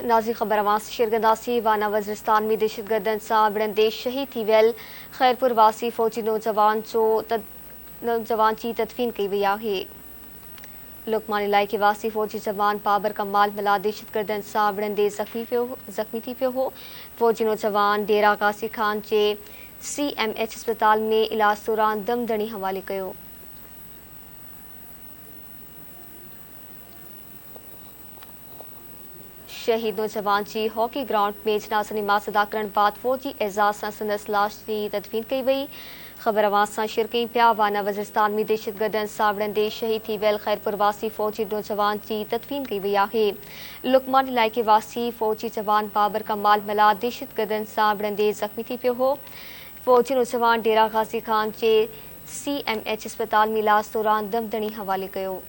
Nazi ख़बर अवां शेरगंदासी वाना वज़ीरिस्तान में दहशतगर्दनि सां विढ़ंदे शहीद थी वियल ख़ैरपुर वासी फ़ौजी नौजवान जी तदफ़ीन कई वई आहे। लुकमान इलाइक़े वासी फ़ौजी जवान बाबर कमाल मला दहशतगर्दनि सां विढ़ंदे ज़ख़्मी थी पियो हो। फ़ौजी नौजवान डेरा गाज़ी खान जे CMH अस्पताल में इलाज दौरान दमदणी हवाले कयो। शहीद नौजवान जी हॉकी ग्राउंड में जनाज़े नमाज़ अदा करण बाद फ़ौजी एज़ाज़ सां संदसि लाश जी तदफ़ीन कई वई। ख़बर अवां सां शेयर कई पिया। वाना वज़ीरिस्तान में दहशतगर्दनि सां विढ़ंदे शहीद थी वियल ख़ैरपुर वासी फ़ौजी नौजवान जी तदफ़ीन कई वई आहे। लुकमान इलाइक़े वासी फ़ौजी जवान बाबर कमाल मला दहशतगर्दनि सां विढ़ंदे ज़ख़्मी थी पियो हो। फ़ौजी नौजवान डेरा गाज़ी खान जे CMH अस्पताल में इलाज दौरान दमदणी हवाले कयो।